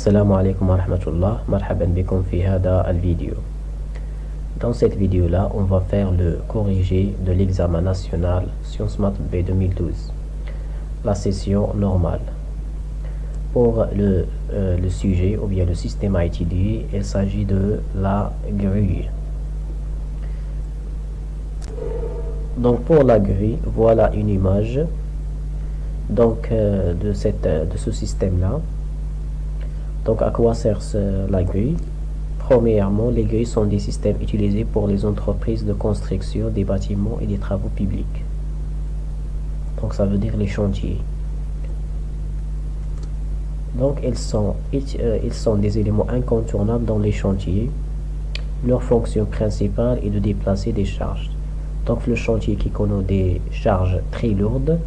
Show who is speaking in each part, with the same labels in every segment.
Speaker 1: Assalamu alaikum wa rahmatullah, marhaban bikum fi hada al-vidéo. Dans cette vidéo-là, on va faire le corrigé de l'examen national Sciences Math B 2012, la session normale. Pour le sujet ou bien le système à étudier, il s'agit de la grille. Donc pour la grille, voilà une image donc de ce système-là. Donc à quoi sert la grille? Premièrement, les grilles sont des systèmes utilisés pour les entreprises de construction des bâtiments et des travaux publics. Donc ça veut dire les chantiers. Donc ils sont des éléments incontournables dans les chantiers. Leur fonction principale est de déplacer des charges. Donc le chantier qui connaît des charges très lourdes,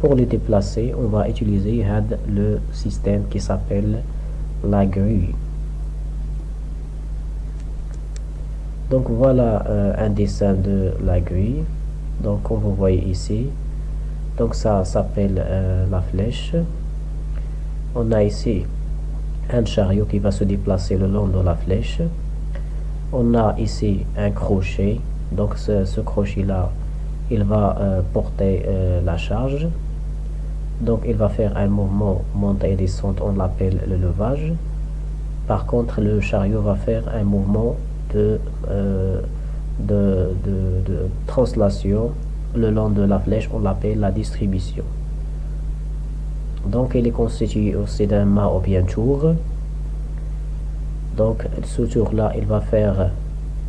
Speaker 1: pour les déplacer, on va utiliser le système qui s'appelle la grue. Donc voilà un dessin de la grue. Donc comme vous voyez ici, donc ça s'appelle la flèche. On a ici un chariot qui va se déplacer le long de la flèche. On a ici un crochet. Donc ce crochet là, il va porter la charge. Donc il va faire un mouvement montée et descente, on l'appelle le levage. Par contre, le chariot va faire un mouvement de translation le long de la flèche, on l'appelle la distribution. Donc il est constitué aussi d'un mât ou bien tour. Donc ce tour là, il va faire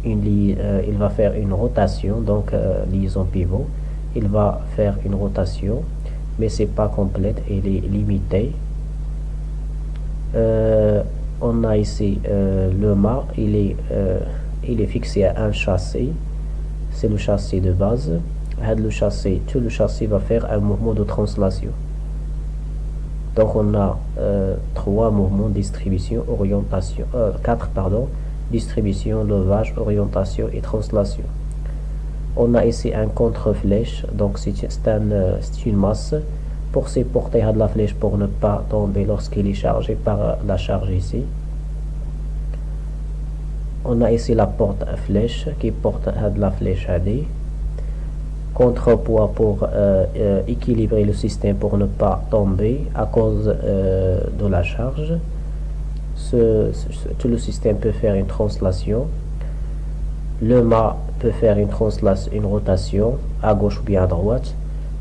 Speaker 1: une rotation, donc liaison pivot. Il va faire une rotation, mais c'est pas complète, elle est limitée. On a ici le mât, il est fixé à un châssis, c'est le châssis de base. Tout le châssis va faire un mouvement de translation. Donc on a trois mouvements: distribution, orientation, quatre pardon, distribution, levage, orientation et translation. On a ici un contre-flèche, donc c'est une masse pour supporter la flèche pour ne pas tomber lorsqu'il est chargé par la charge ici. On a ici la porte-flèche qui porte la flèche AD. Contrepoids pour équilibrer le système pour ne pas tomber à cause de la charge. Tout le système peut faire une translation. Le mât peut faire une rotation à gauche ou bien à droite.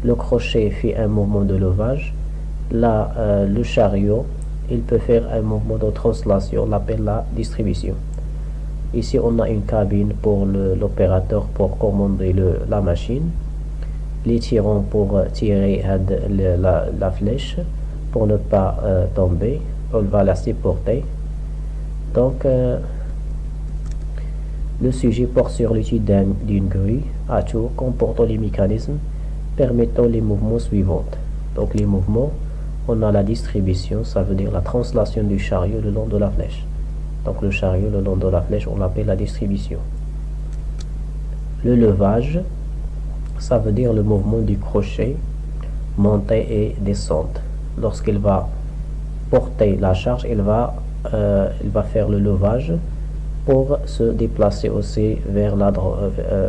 Speaker 1: Le crochet fait un mouvement de levage. Le chariot, il peut faire un mouvement de translation, on l'appelle la distribution. Ici, on a une cabine pour l'opérateur pour commander la machine. Les tirants pour tirer la flèche pour ne pas tomber. On va la supporter. Donc, le sujet porte sur l'étude d'une grue à tour comportant les mécanismes permettant les mouvements suivants. Donc les mouvements, on a la distribution, ça veut dire la translation du chariot le long de la flèche. Donc le chariot le long de la flèche, on l'appelle la distribution. Le levage, ça veut dire le mouvement du crochet, montée et descente. Lorsqu'il va porter la charge, il va faire le levage pour se déplacer aussi vers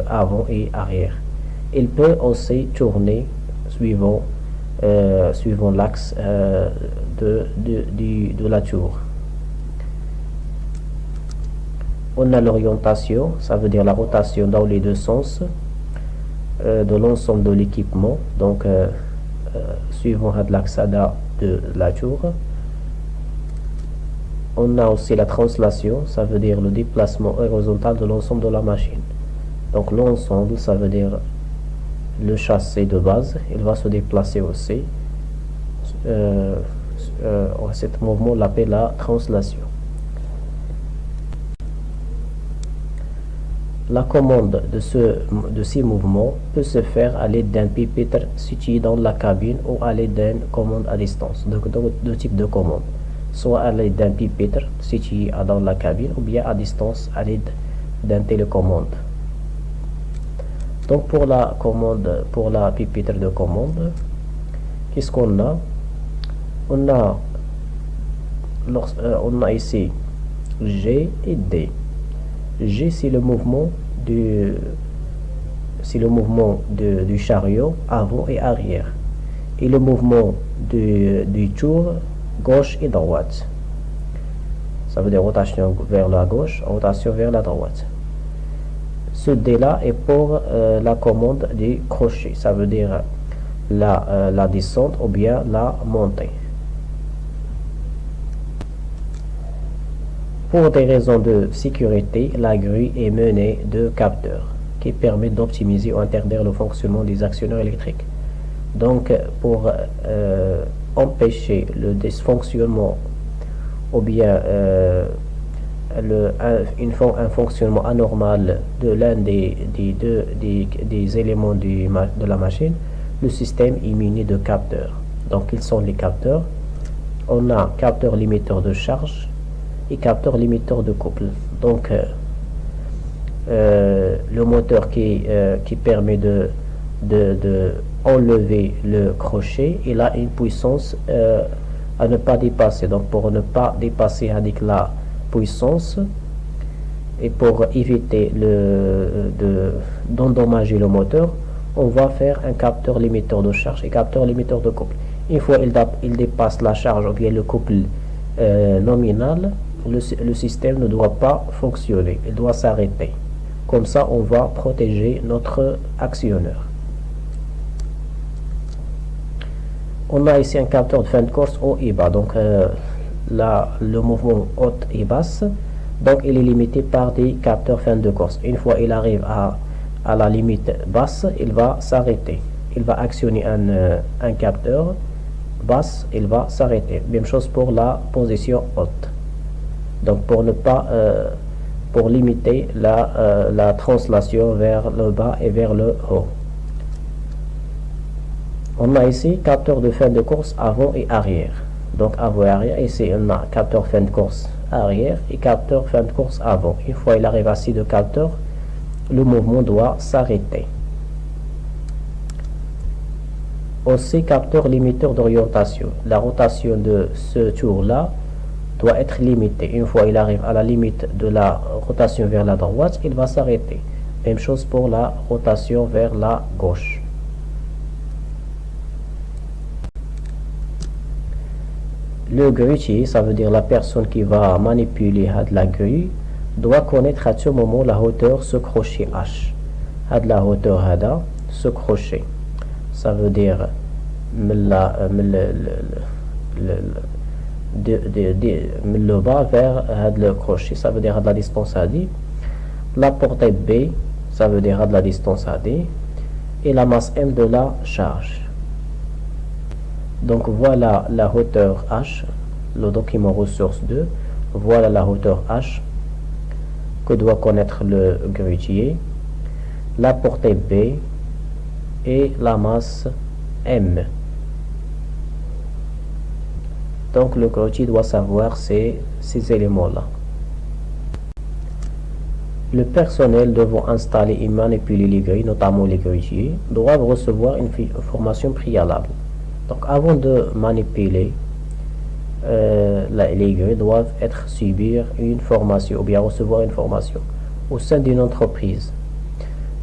Speaker 1: avant et arrière. Il peut aussi tourner suivant l'axe de la tour. On a l'orientation, ça veut dire la rotation dans les deux sens de l'ensemble de l'équipement, donc suivant l'axe de la tour. On a aussi la translation, ça veut dire le déplacement horizontal de l'ensemble de la machine. Donc l'ensemble, ça veut dire le châssis de base, il va se déplacer aussi. Ce mouvement, on l'appelle la translation. La commande de ces mouvements peut se faire à l'aide d'un pupitre situé dans la cabine ou à l'aide d'une commande à distance. Donc deux types de commandes, soit à l'aide d'un pupitre situé dans la cabine ou bien à distance à l'aide d'un télécommande. Donc pour la pupitre de commande, qu'est-ce qu'on a? On a On a ici G et D. G, c'est le mouvement du chariot avant et arrière. Et le mouvement du tour gauche et droite. Ça veut dire rotation vers la gauche, rotation vers la droite. Ce D-là est pour la commande du crochet. Ça veut dire la descente ou bien la montée. Pour des raisons de sécurité, la grue est menée de capteurs qui permettent d'optimiser ou interdire le fonctionnement des actionneurs électriques. Donc, pour empêcher le dysfonctionnement ou bien un fonctionnement anormal de l'un des éléments de la machine, le système est muni de capteurs. Donc, ils sont les capteurs. On a capteur limiteur de charge et capteur limiteur de couple. Donc, le moteur qui permet de enlever le crochet, il a une puissance à ne pas dépasser. Donc, pour ne pas dépasser avec la puissance et pour éviter d'endommager le moteur, on va faire un capteur limiteur de charge et capteur limiteur de couple. Une fois il dépasse la charge ou bien le couple nominal, le système ne doit pas fonctionner, il doit s'arrêter. Comme ça, on va protéger notre actionneur. On a ici un capteur de fin de course haut et bas. Donc, le mouvement haute et basse. Donc, il est limité par des capteurs fin de course. Une fois il arrive à la limite basse, il va s'arrêter. Il va actionner un capteur basse, il va s'arrêter. Même chose pour la position haute. Donc, pour limiter la translation vers le bas et vers le haut. On a ici capteur de fin de course avant et arrière. Donc, avant et arrière. Ici, on a capteur fin de course arrière et capteur fin de course avant. Une fois il arrive à ces deux capteurs, le mouvement doit s'arrêter. Aussi, capteur limiteur d'orientation. La rotation de ce tour-là doit être limitée. Une fois il arrive à la limite de la rotation vers la droite, il va s'arrêter. Même chose pour la rotation vers la gauche. Le grutier, ça veut dire la personne qui va manipuler la grue, doit connaître à ce moment la hauteur ce crochet H. La hauteur ce crochet. Ça veut dire le bas vers le crochet. Ça veut dire la distance AD. La portée B, ça veut dire la distance AD. Et la masse M de la charge. Donc voilà la hauteur H, le document ressource 2. Voilà la hauteur H que doit connaître le grutier, la portée B et la masse M. Donc le grutier doit savoir ces éléments-là. Le personnel devant installer et manipuler les grilles, notamment les grutiers, doivent recevoir une formation préalable. Donc, avant de manipuler, les grilles doivent subir une formation ou bien recevoir une formation au sein d'une entreprise.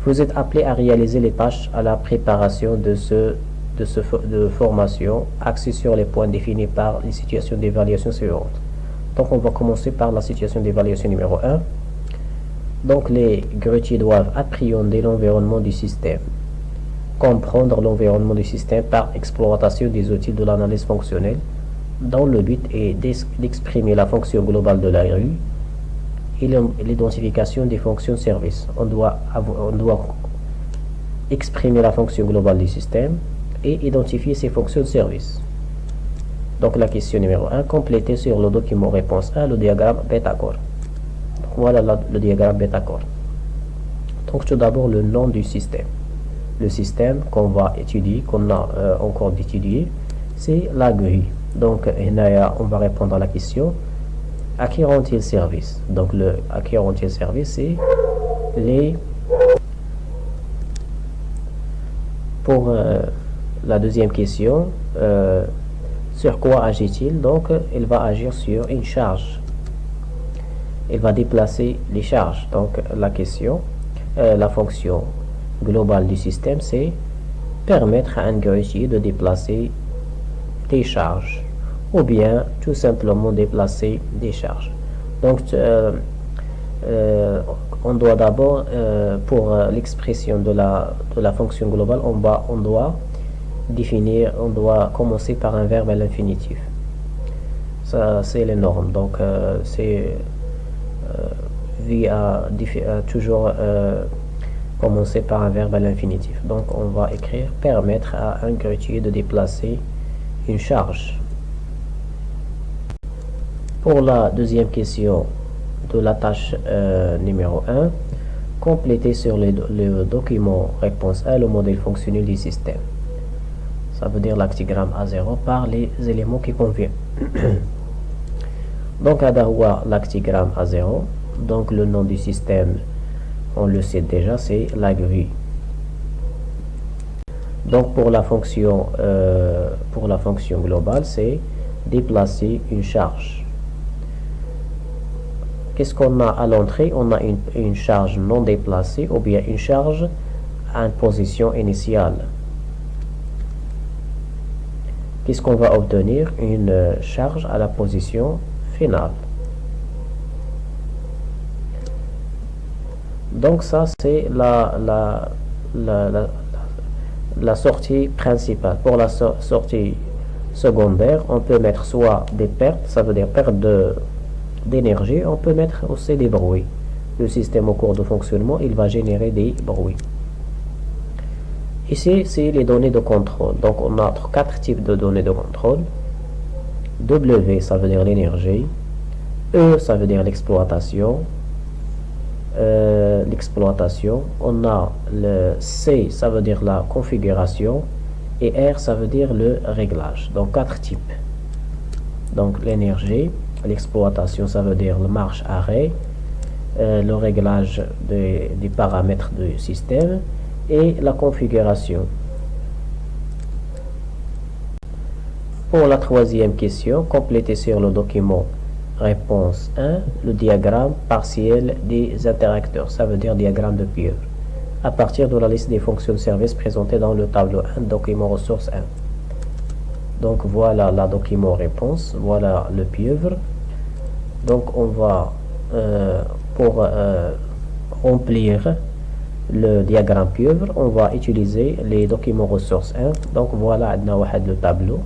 Speaker 1: Vous êtes appelé à réaliser les tâches à la préparation de formation axée sur les points définis par les situations d'évaluation suivantes. Donc, on va commencer par la situation d'évaluation numéro 1. Donc, les grutiers doivent appréhender l'environnement du système. Comprendre l'environnement du système par exploitation des outils de l'analyse fonctionnelle, dont le but est d'exprimer la fonction globale de la grue et l'identification des fonctions services. On doit exprimer la fonction globale du système et identifier ses fonctions de service. Donc la question numéro 1, complétez sur le document réponse 1 le diagramme bêta-corps. Voilà le diagramme bêta-corps. Donc tout d'abord le nom du système. Le système qu'on va étudier, qu'on a encore d'étudier, c'est la grue. Donc, on va répondre à la question à qui rend-il service? Donc, à qui rend-il service, c'est pour la deuxième question, Sur quoi agit-il? Donc, il va agir sur une charge. Il va déplacer les charges. Donc, la fonction globale du système, c'est permettre à un grutier de déplacer des charges ou bien tout simplement déplacer des charges. Donc, on doit d'abord, pour l'expression de la fonction globale, on doit commencer par un verbe à l'infinitif. Ça, c'est les normes. Donc, c'est toujours commencer par un verbe à l'infinitif. Donc, on va écrire permettre à un grutier de déplacer une charge. Pour la deuxième question de la tâche numéro 1, compléter sur le document réponse 1 le modèle fonctionnel du système. Ça veut dire l'actigramme A0 par les éléments qui conviennent. Donc, à d'avoir l'actigramme A0, donc le nom du système, on le sait déjà, c'est la grue. Donc, pour la fonction globale, c'est déplacer une charge. Qu'est-ce qu'on a à l'entrée? On a une charge non déplacée ou bien une charge en position initiale. Qu'est-ce qu'on va obtenir? Une charge à la position finale. Donc ça, c'est la sortie principale. Pour la sortie secondaire, on peut mettre soit des pertes, ça veut dire perte d'énergie, on peut mettre aussi des bruits. Le système au cours de fonctionnement, il va générer des bruits. Ici, c'est les données de contrôle. Donc, on a 4 types de données de contrôle. W, ça veut dire l'énergie. E, ça veut dire l'exploitation. On a le C, ça veut dire la configuration. Et R, ça veut dire le réglage. Donc, 4 types. Donc, l'énergie. L'exploitation, ça veut dire le marche-arrêt, le réglage des paramètres du système et la configuration. Pour la troisième question, complétez sur le document réponse 1 le diagramme partiel des interacteurs, ça veut dire diagramme de pieuvre, à partir de la liste des fonctions de service présentées dans le tableau 1, document ressources 1. Donc voilà la document réponse, voilà le pieuvre. Donc on va, pour remplir le diagramme pieuvre, on va utiliser les documents ressources 1. Donc voilà le tableau.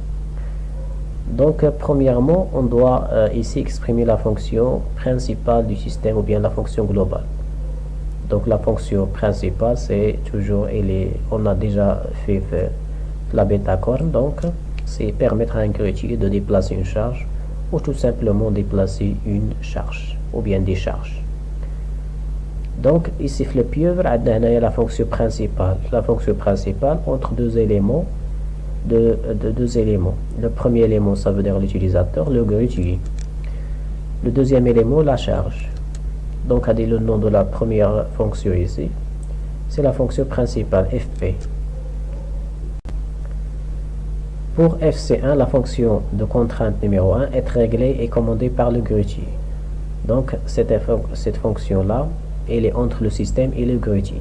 Speaker 1: Donc premièrement, on doit ici exprimer la fonction principale du système ou bien la fonction globale. Donc la fonction principale, c'est toujours, on a déjà fait la bêta corne, donc c'est permettre à un grutier de déplacer une charge ou tout simplement déplacer une charge ou bien des charges. Donc ici le pieuvre, il y a la fonction principale. La fonction principale entre deux éléments. Deux éléments. Le premier élément, ça veut dire l'utilisateur, le grutier. Le deuxième élément, la charge. Donc le nom de la première fonction ici, c'est la fonction principale, FP. Pour FC1, la fonction de contrainte numéro 1 est réglée et commandée par le grutier. Donc cette fonction-là, elle est entre le système et le grutier.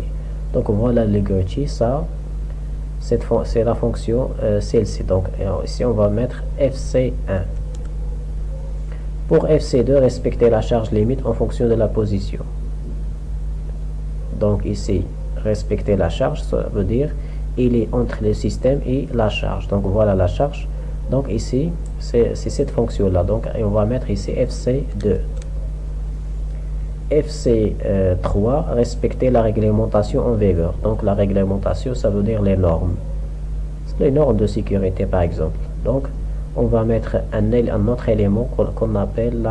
Speaker 1: Donc voilà le grutier, c'est la fonction celle-ci. Donc ici on va mettre FC1. Pour FC2, respecter la charge limite en fonction de la position. Donc ici, respecter la charge, ça veut dire il est entre le système et la charge. Donc voilà la charge. Donc ici, c'est cette fonction-là. Donc et on va mettre ici FC2. FC3, respecter la réglementation en vigueur. Donc la réglementation, ça veut dire les normes. Les normes de sécurité par exemple. Donc on va mettre un autre élément qu'on appelle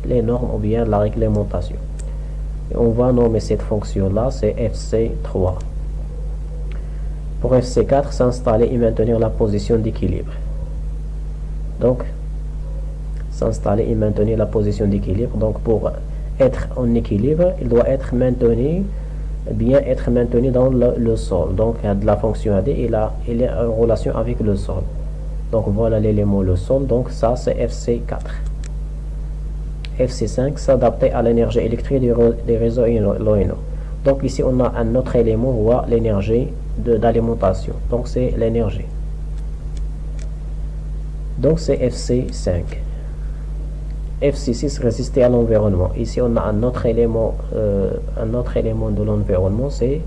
Speaker 1: les normes ou bien la réglementation. Et on va nommer cette fonction-là, c'est FC3. Pour FC4, s'installer et maintenir la position d'équilibre. Donc, s'installer et maintenir la position d'équilibre. Donc, pour être en équilibre, il doit être maintenu, être maintenu dans le sol. Donc, de la fonction AD, il est en relation avec le sol. Donc voilà l'élément, le sol. Donc ça c'est FC4. FC5, s'adapter à l'énergie électrique des réseaux LONO. Donc ici on a un autre élément, voit l'énergie d'alimentation. Donc c'est l'énergie. Donc c'est FC5. FC6, résister à l'environnement. Ici on a un autre élément de l'environnement, c'est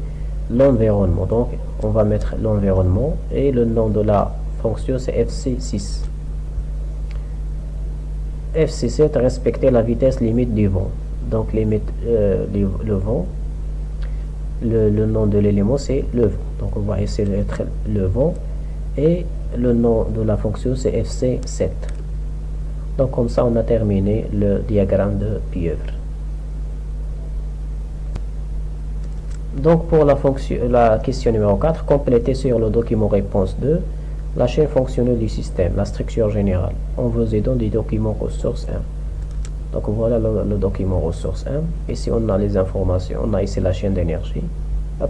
Speaker 1: l'environnement. Donc on va mettre l'environnement et le nom de la fonction c'est FC6. FC7, respecter la vitesse limite du vent. Donc limite le vent. Le nom de l'élément c'est le vent. Donc on va essayer de mettre le vent et le nom de la fonction c'est FC7. Donc comme ça on a terminé le diagramme de pieuvre. Donc pour la question numéro 4, complétez sur le document réponse 2 la chaîne fonctionnelle du système, la structure générale, en vous aidant du document ressource 1. Donc voilà le document ressource 1. Ici on a les informations, on a ici la chaîne d'énergie,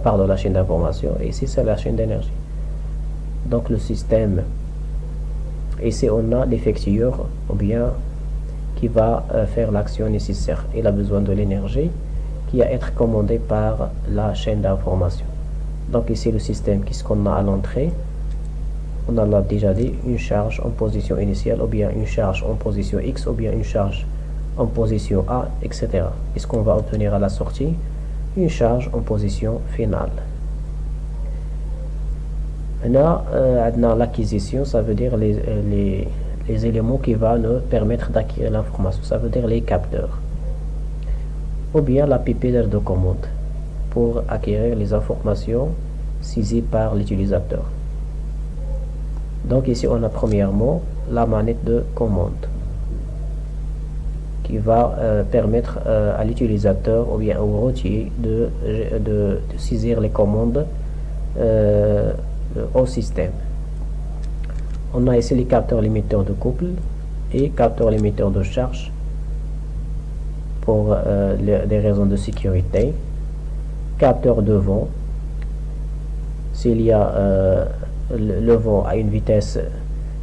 Speaker 1: pardon, la chaîne d'information, et ici c'est la chaîne d'énergie. Donc le système, ici on a l'effectueur ou bien qui va faire l'action nécessaire. Il a besoin de l'énergie qui va être commandée par la chaîne d'information. Donc ici le système, qu'est-ce qu'on a à l'entrée? On a déjà dit une charge en position initiale ou bien une charge en position X ou bien une charge en position A, etc. Est-ce qu'on va obtenir à la sortie? Une charge en position finale. Maintenant, l'acquisition, ça veut dire les éléments qui vont nous permettre d'acquérir l'information, ça veut dire les capteurs. Ou bien la pipette de commande pour acquérir les informations saisies par l'utilisateur. Donc ici on a premièrement la manette de commande qui va permettre à l'utilisateur ou bien au routier de saisir les commandes au système. On a ici les capteurs limiteurs de couple et capteurs limiteurs de charge pour des raisons de sécurité. Capteur de vent, s'il y a le vent à une vitesse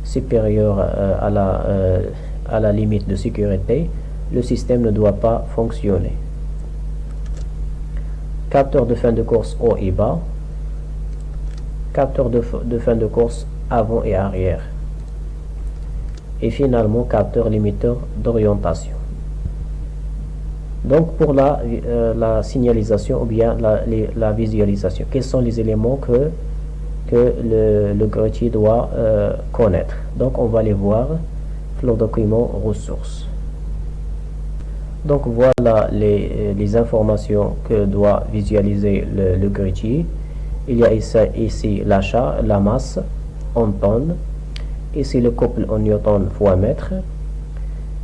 Speaker 1: supérieure à la limite de sécurité, le système ne doit pas fonctionner. Capteur de fin de course haut et bas, capteur de fin de course avant et arrière, et finalement capteur limiteur d'orientation. Donc pour la signalisation ou bien la visualisation, quels sont les éléments que le grutier doit connaître? Donc on va les voir dans le document ressources. Donc voilà les informations que doit visualiser le grutier. Il y a ici l'achat, la masse en tonnes, ici le couple en newton fois mètre,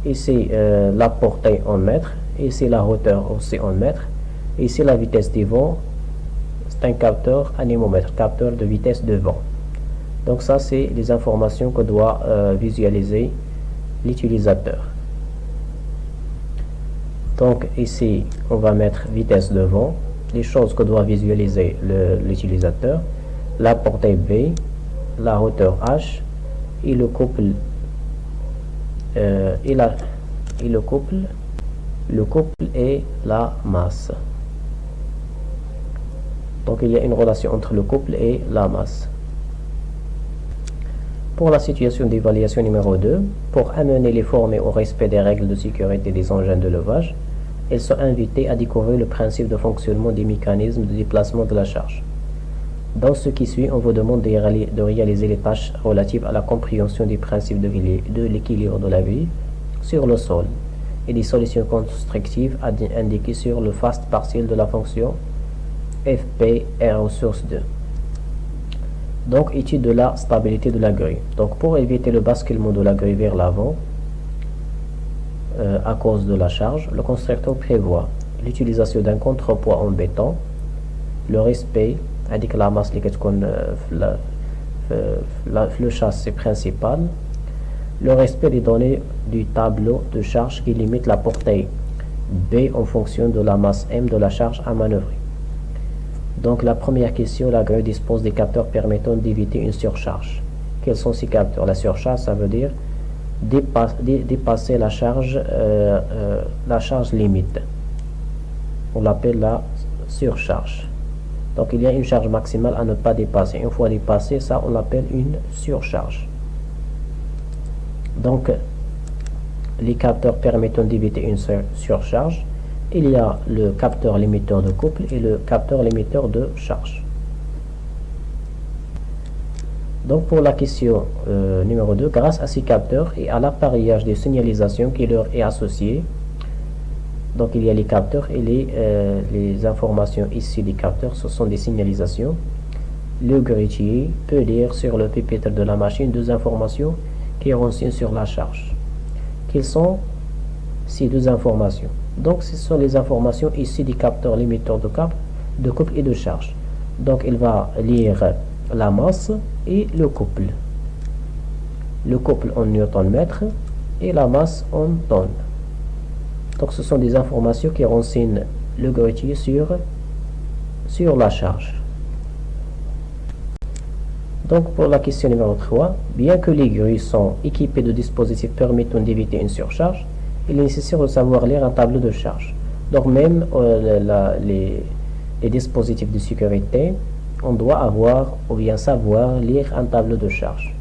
Speaker 1: ici la portée en mètres, ici la hauteur aussi en mètres, ici la vitesse du vent. C'est un capteur anémomètre, capteur de vitesse de vent. Donc ça c'est les informations que doit visualiser l'utilisateur. Donc ici on va mettre vitesse de vent, les choses que doit visualiser l'utilisateur, la portée B, la hauteur H et le couple le couple et la masse. Donc il y a une relation entre le couple et la masse. Pour la situation d'évaluation numéro 2, pour amener les formés au respect des règles de sécurité des engins de levage, ils sont invités à découvrir le principe de fonctionnement des mécanismes de déplacement de la charge. Dans ce qui suit, on vous demande de réaliser les tâches relatives à la compréhension des principes de l'équilibre de la vie sur le sol et des solutions constructives indiquées sur le fast partiel de la fonction FP R ressource 2. Donc étude de la stabilité de la grue. Donc pour éviter le basculement de la grue vers l'avant à cause de la charge, le constructeur prévoit l'utilisation d'un contrepoids en béton, le respect indique la masse le châssis principal, le respect des données du tableau de charge qui limite la portée B en fonction de la masse M de la charge à manœuvrer. Donc la première question, la grue dispose des capteurs permettant d'éviter une surcharge. Quels sont ces capteurs? La surcharge, ça veut dire dépasser la charge limite. On l'appelle la surcharge. Donc il y a une charge maximale à ne pas dépasser. Une fois dépassée, ça on l'appelle une surcharge. Donc les capteurs permettant d'éviter une surcharge, il y a le capteur limiteur de couple et le capteur limiteur de charge. Donc pour la question numéro 2, grâce à ces capteurs et à l'appareillage de signalisation qui leur est associé, donc il y a les capteurs et les informations ici des capteurs, ce sont des signalisations. Le grutier peut lire sur le pupitre de la machine deux informations qui renseignent sur la charge. Quelles sont ces deux informations? Donc ce sont les informations ici des capteurs limiteurs de couple et de charge. Donc il va lire la masse et le couple. Le couple en newton-mètre et la masse en tonnes. Donc ce sont des informations qui renseignent le grutier sur la charge. Donc pour la question numéro 3, bien que les grues sont équipées de dispositifs permettant d'éviter une surcharge, il est nécessaire de savoir lire un tableau de charge. Donc même les dispositifs de sécurité, on doit avoir ou bien savoir lire un tableau de charge.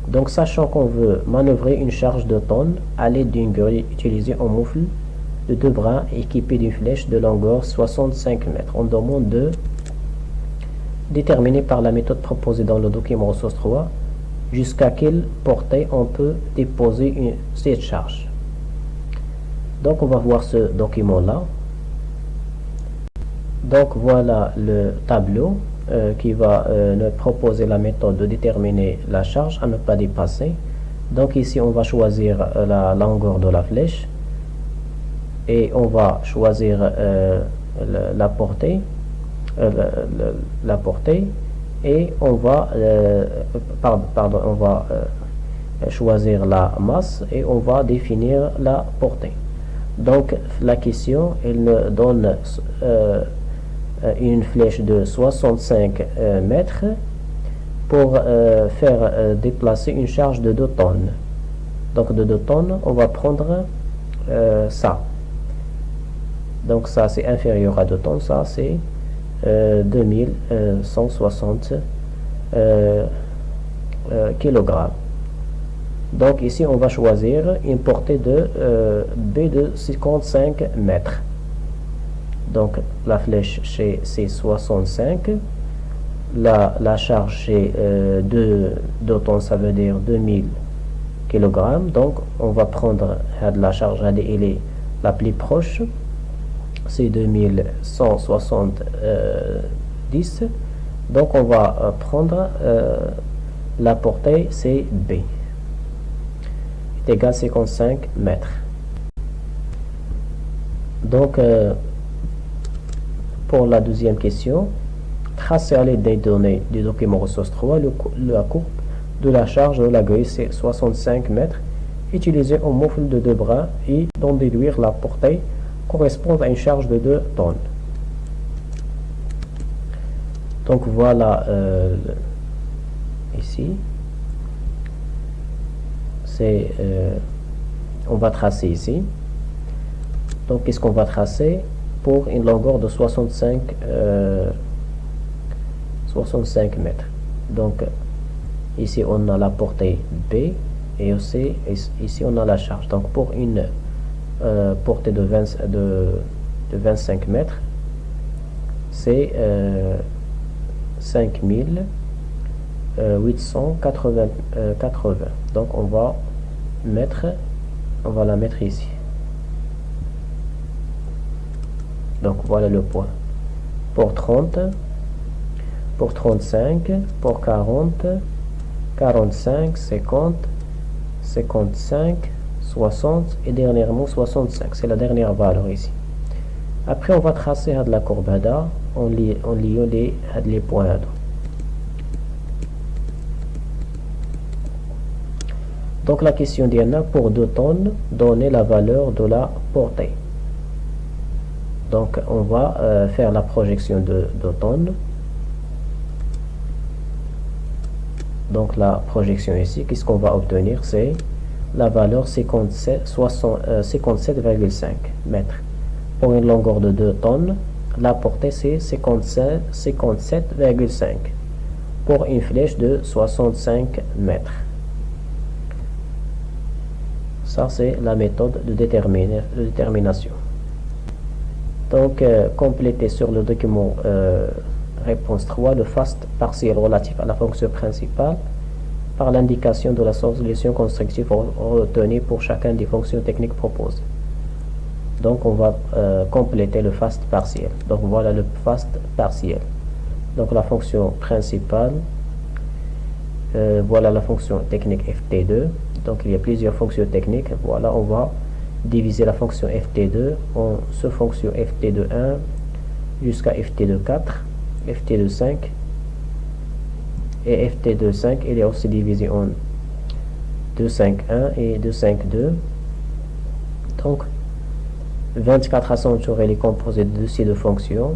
Speaker 1: Donc sachant qu'on veut manœuvrer une charge de tonnes à l'aide d'une grue utilisée en moufle de deux bras équipée d'une flèche de longueur 65 mètres, on demande de déterminer par la méthode proposée dans le document ressource 3 jusqu'à quelle portée on peut déposer cette charge. Donc on va voir ce document là. Donc voilà le tableau qui va nous proposer la méthode de déterminer la charge à ne pas dépasser. Donc ici on va choisir la longueur de la flèche et on va choisir la portée et on va on va choisir la masse et on va définir la portée. Donc la question elle nous donne une flèche de 65 mètres pour faire déplacer une charge de 2 tonnes. Donc de 2 tonnes, on va prendre ça. Donc ça c'est inférieur à 2 tonnes, ça c'est 2160 kg. Donc ici on va choisir une portée de B de 55 mètres. Donc la flèche c'est 65, la charge c'est 2 tonnes, ça veut dire 2000 kg. Donc on va prendre la charge elle est la plus proche, c'est 2170. Donc on va prendre la portée c'est B est égal à 55 mètres. Donc pour la deuxième question, tracer à l'aide des données du document ressource 3 la courbe de la charge de la grue c'est 65 mètres utilisée en moufle de 2 bras et d'en déduire la portée correspond à une charge de 2 tonnes. Donc voilà ici c'est on va tracer ici. Donc qu'est-ce qu'on va tracer pour une longueur de 65 mètres. Donc ici on a la portée B et aussi ici on a la charge. Donc pour une portée de 25 mètres c'est 5880. Donc on va la mettre ici. Donc voilà le point. Pour 30, pour 35, pour 40, 45, 50, 55, 60 et dernièrement 65. C'est la dernière valeur ici. Après on va tracer la courbe en liant les points. Donc la question dit pour 2 tonnes, donner la valeur de la portée. Donc on va faire la projection de 2 tonnes. Donc la projection ici, qu'est-ce qu'on va obtenir? C'est la valeur 57,5 mètres. Pour une longueur de 2 tonnes, la portée c'est 57,5 pour une flèche de 65 mètres. Ça, c'est la méthode de détermination. Donc, complétez sur le document réponse 3 le fast partiel relatif à la fonction principale par l'indication de la solution constructive retenue pour chacune des fonctions techniques proposées. Donc, on va compléter le fast partiel. Donc, voilà le fast partiel. Donc, la fonction principale, voilà la fonction technique ft2. Donc, il y a plusieurs fonctions techniques. Voilà, on va diviser la fonction ft2 en sous-fonction ft2.1 jusqu'à ft2.4, ft2.5 et ft2.5. Il est aussi divisé en 2.5.1 et 2.5.2. Donc, 24 à son tour, il est composé de ces deux fonctions.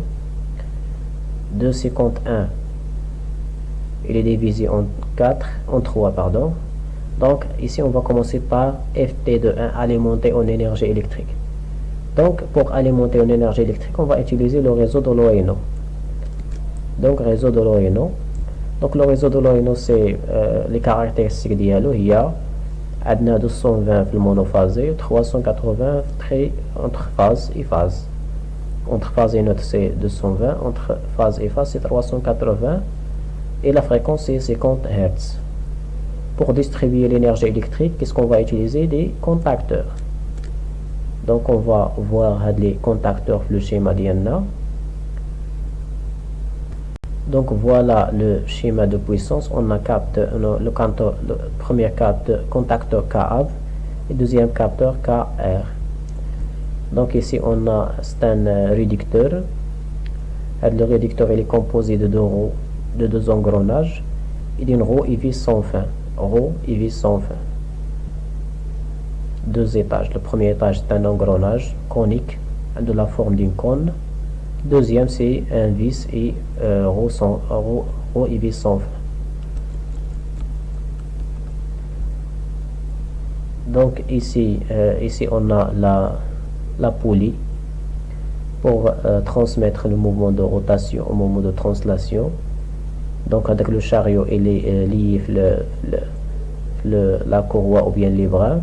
Speaker 1: 2.51, il est divisé en 3, pardon. Donc, ici, on va commencer par ft2.1, alimenter en énergie électrique. Donc, pour alimenter en énergie électrique, on va utiliser le réseau de l'ONO. Donc, réseau de l'ONO. Donc, le réseau de l'ONO, c'est les caractéristiques d'IALO. Il y a 220 le monophasé, 380 entre phase et phase. Entre phase et neutre, c'est 220. Entre phase et phase, c'est 380. Et la fréquence, c'est 50 Hz. Pour distribuer l'énergie électrique, qu'est-ce qu'on va utiliser? Des contacteurs. Donc, on va voir les contacteurs, le schéma d'IANA. Donc, voilà le schéma de puissance. On a le premier contacteur KAV et deuxième capteur KR. Donc, ici, on a un réducteur. Le réducteur, il est composé de deux engrenages et d'une roue et vis sans fin. Roue et vis sans fin. Deux étages. Le premier étage, c'est un engrenage conique de la forme d'une cône. Deuxième, c'est un vis et roue et vis sans fin. Donc ici on a la poulie pour transmettre le mouvement de rotation au moment de translation. Donc avec le chariot, il est lié la courroie ou bien les bras.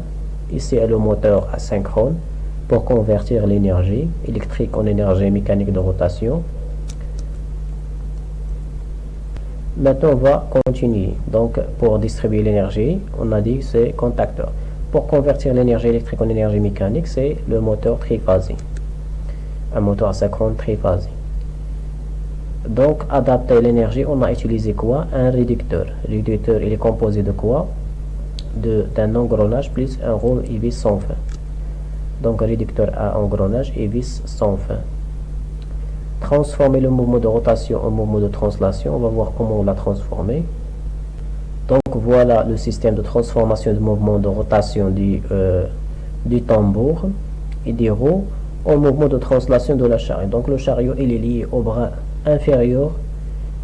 Speaker 1: Ici est le moteur asynchrone pour convertir l'énergie électrique en énergie mécanique de rotation. Maintenant, on va continuer. Donc, pour distribuer l'énergie, on a dit que c'est contacteur. Pour convertir l'énergie électrique en énergie mécanique, c'est le moteur triphasé. Un moteur asynchrone triphasé. Donc, adapter l'énergie, on a utilisé quoi? Un réducteur. Le réducteur, il est composé de quoi? D'un engrenage plus un roue et vis sans fin. Donc, réducteur à engrenage et vis sans fin. Transformer le mouvement de rotation en mouvement de translation. On va voir comment on l'a transformé. Donc, voilà le système de transformation du mouvement de rotation du tambour et des roues en mouvement de translation de la chariot. Donc, le chariot, il est lié au bras inférieur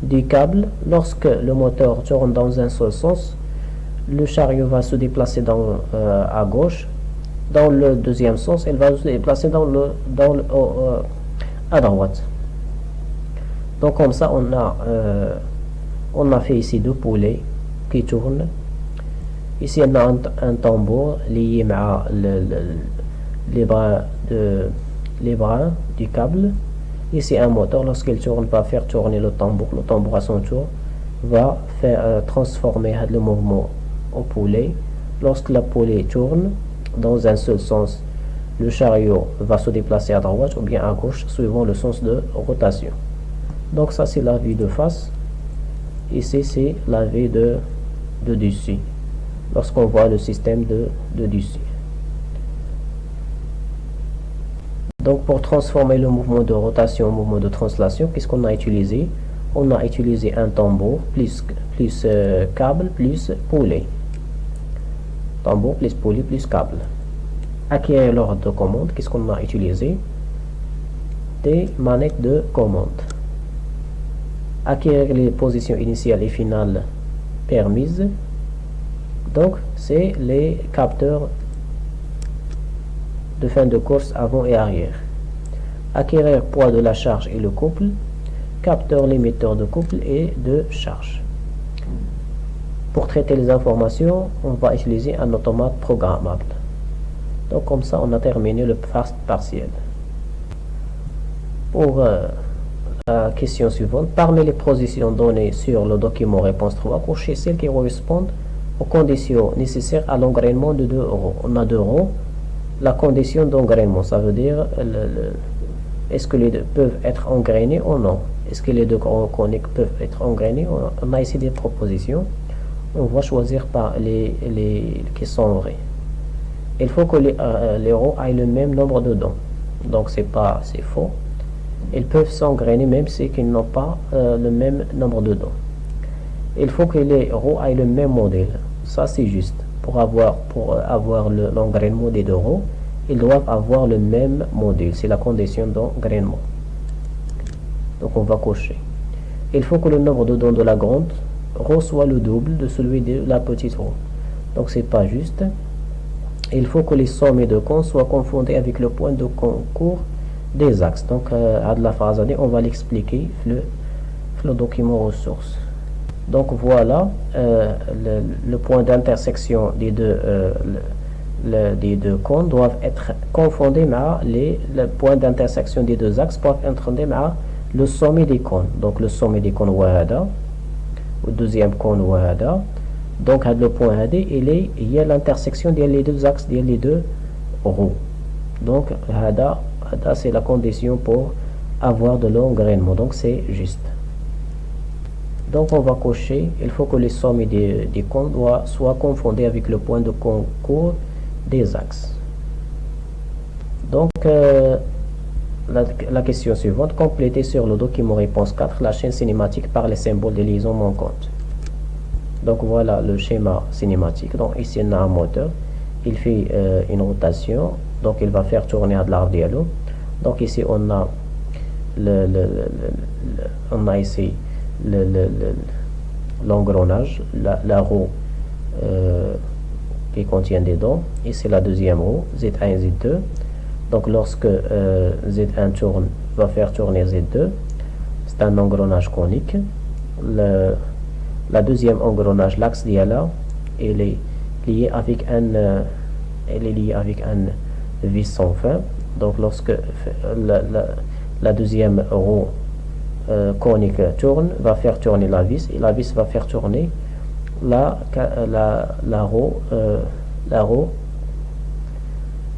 Speaker 1: du câble. Lorsque le moteur tourne dans un seul sens, le chariot va se déplacer à gauche. Dans le deuxième sens, il va se déplacer à droite. Donc comme ça, on a fait ici deux poulets qui tournent. Ici, on a un tambour lié à les bras du câble. Ici, un moteur, lorsqu'il tourne, va faire tourner le tambour. Le tambour, à son tour, va faire transformer le mouvement au poulet. Lorsque la poulet tourne dans un seul sens, le chariot va se déplacer à droite ou bien à gauche, suivant le sens de rotation. Donc ça, c'est la vue de face. Ici, c'est la vue de dessus, lorsqu'on voit le système de dessus. Donc, pour transformer le mouvement de rotation en mouvement de translation, qu'est-ce qu'on a utilisé? On a utilisé un tambour plus câble plus poulet. Tambour plus poulet plus câble. Acquérir l'ordre de commande, qu'est-ce qu'on a utilisé? Des manettes de commande. Acquérir les positions initiales et finales permise. Donc, c'est les capteurs de fin de course avant et arrière. Acquérir poids de la charge et le couple. Capteur limiteur de couple et de charge. Pour traiter les informations, on va utiliser un automate programmable. Donc comme ça, on a terminé le fast partiel. Pour la question suivante, parmi les positions données sur le document réponse 3, cochez celles qui correspondent aux conditions nécessaires à l'engrainement de 2 roues. On a 2 roues. La condition d'engrainement, ça veut dire est-ce que les deux peuvent être engrainés ou non? Est-ce que les deux coniques peuvent être engrainés? On a ici des propositions. On va choisir par les qui sont vraies. Il faut que les roues aient le même nombre de dents. Donc c'est faux. Ils peuvent s'engrainer même si ils n'ont pas le même nombre de dents. Il faut que les roues aient le même modèle. Ça c'est juste. Pour avoir l'engrainement des 2 roues, ils doivent avoir le même modèle. C'est la condition d'engrainement. Donc on va cocher. Il faut que le nombre de dents de la grande roue soit le double de celui de la petite roue. Donc c'est pas juste. Il faut que les sommets de cône soient confondés avec le point de concours des axes. Donc à la phrase on va l'expliquer le document ressources. Donc voilà le point d'intersection des deux cônes doivent être confondés avec le point d'intersection des 2 axes doivent être avec le sommet des cônes. Donc le sommet des cônes wahada, le deuxième cône wahada. Donc le point hadi il y a l'intersection des les 2 axes des les 2 roues. Donc hada c'est la condition pour avoir de l'engrainement. Donc c'est juste. Donc on va cocher, il faut que les sommets des cônes soient confondés avec le point de concours des axes. Donc la question suivante, complétez sur le document réponse 4 la chaîne cinématique par les symboles de liaison manquantes. Donc voilà le schéma cinématique. Donc ici on a un moteur, il fait une rotation, donc il va faire tourner à de l'arbre dialogue. Donc ici on a ici l'engrenage, la roue qui contient des dents. Ici la deuxième roue, Z1 et Z2. Donc lorsque Z1 tourne, va faire tourner Z2. C'est un engrenage conique. La deuxième engrenage, l'axe d'Iala, il est lié avec un vis sans fin. Donc lorsque la deuxième roue conique tourne, va faire tourner la vis, et la vis va faire tourner la roue,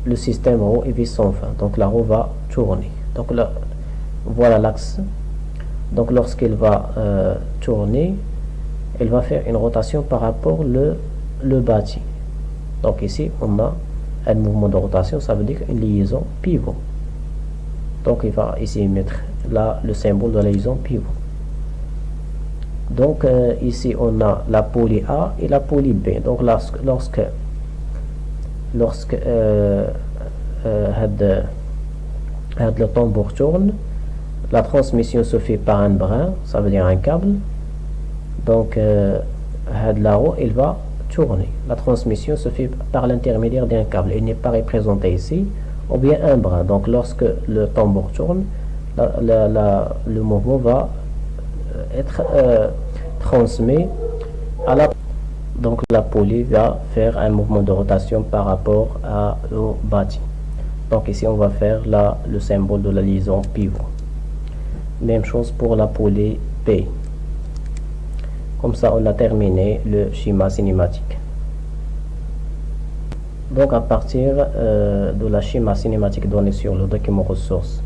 Speaker 1: le système roue et vis sans fin. Donc la roue va tourner. Donc là, voilà l'axe. Donc lorsqu'il va tourner, il va faire une rotation par rapport le bâti. Donc ici on a un mouvement de rotation, ça veut dire une liaison pivot. Donc il va ici mettre là le symbole de la liaison pivot. Donc ici on a la poulie A et la poulie B. Donc lorsque le tambour tourne, la transmission se fait par un brin, ça veut dire un câble. Donc la roue il va tourner. La transmission se fait par l'intermédiaire d'un câble. Il n'est pas représenté ici, ou bien un brin. Donc lorsque le tambour tourne, le mouvement va être transmis à la. Donc la poulie va faire un mouvement de rotation par rapport au bâti. Donc ici on va faire le symbole de la liaison pivot. Même chose pour la poulie P. Comme ça on a terminé le schéma cinématique. Donc à partir de la schéma cinématique donné sur le document ressources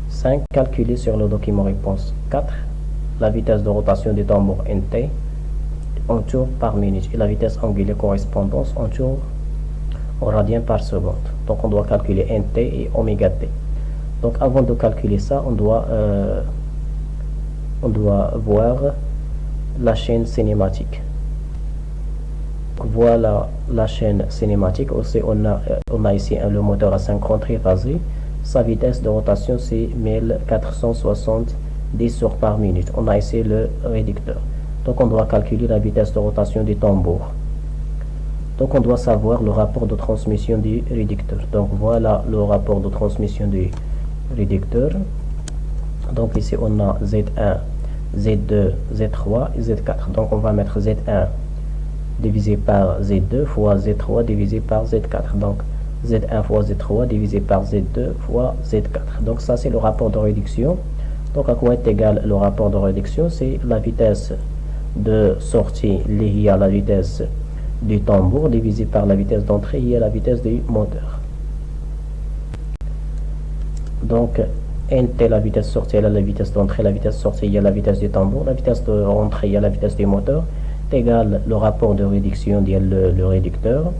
Speaker 1: 5, calculer sur le document réponse 4 la vitesse de rotation du tambour NT en tours par minute et la vitesse angulaire correspondance en tours en radian par seconde. Donc on doit calculer NT et oméga T. Donc avant de calculer ça, on doit voir la chaîne cinématique. Voilà la chaîne cinématique. Aussi on a ici le moteur à 50 triphasé. Sa vitesse de rotation c'est 1470 tours par minute. On a ici le réducteur. Donc on doit calculer la vitesse de rotation du tambour. Donc on doit savoir le rapport de transmission du réducteur. Donc voilà le rapport de transmission du réducteur. Donc ici on a Z1, Z2, Z3 et Z4. Donc on va mettre Z1 divisé par Z2 fois Z3 divisé par Z4. Donc Z1 fois Z3 divisé par Z2 fois Z4. Donc ça c'est le rapport de réduction. Donc à quoi est égal le rapport de réduction? C'est la vitesse de sortie liée à la vitesse du tambour divisé par la vitesse d'entrée liée à la vitesse du moteur. Donc NT la vitesse sortie à la vitesse d'entrée, la vitesse sortie à la vitesse du tambour, la vitesse d'entrée à la vitesse du moteur est égal le rapport de réduction de le réducteur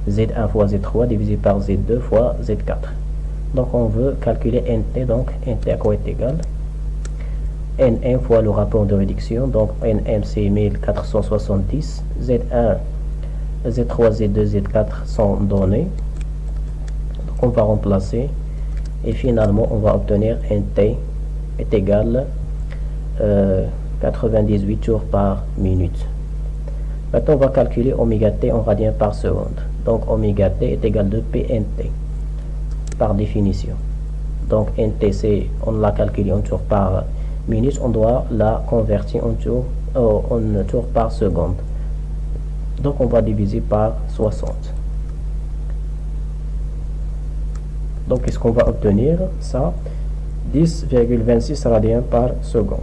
Speaker 1: Z1 fois Z3 divisé par Z2 fois Z4. Donc on veut calculer NT, donc NT à quoi est égal Nm fois le rapport de réduction, donc Nm c'est 1470, Z1, Z3, Z2, Z4 sont donnés, donc on va remplacer et finalement on va obtenir Nt est égal 98 tours par minute. Maintenant on va calculer oméga t en radiens par seconde, donc oméga t est égal de Pnt par définition. Donc Nt c'est, on l'a calculé en tours par minute, on doit la convertir en tours par seconde. Donc on va diviser par 60. Donc qu'est-ce qu'on va obtenir? Ça, 10,26 radiens par seconde.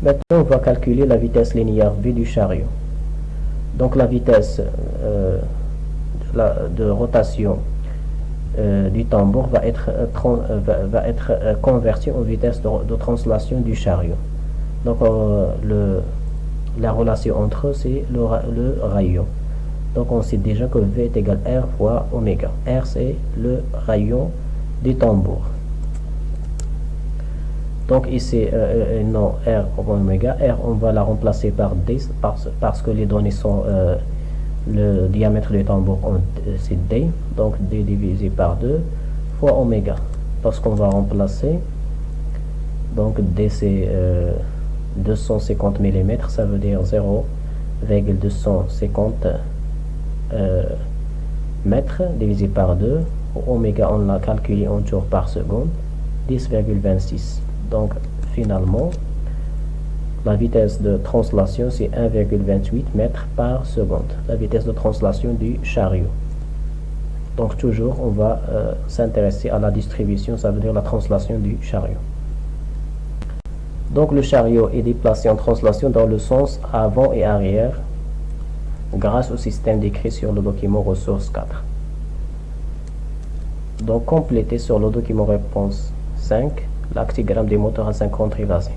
Speaker 1: Maintenant on va calculer la vitesse linéaire V du chariot. Donc la vitesse de rotation du tambour va être convertie en vitesse de translation du chariot. Donc la relation entre eux c'est le rayon. Donc on sait déjà que V est égal R fois oméga. R c'est le rayon du tambour. Donc ici non R oméga, R on va la remplacer par D parce que les données sont le diamètre du tambour c'est D, donc D divisé par 2 fois oméga. Lorsqu'on va remplacer, donc D c'est 250 mm, ça veut dire 0,250 mètres divisé par 2. Oméga on l'a calculé en tours par seconde, 10,26. Donc finalement la vitesse de translation c'est 1,28 mètres par seconde, la vitesse de translation du chariot. Donc toujours on va s'intéresser à la distribution, ça veut dire la translation du chariot. Donc le chariot est déplacé en translation dans le sens avant et arrière grâce au système décrit sur le document ressources 4. Donc complétez sur le document réponse 5 l'actigramme des moteurs asynchrone triphasés.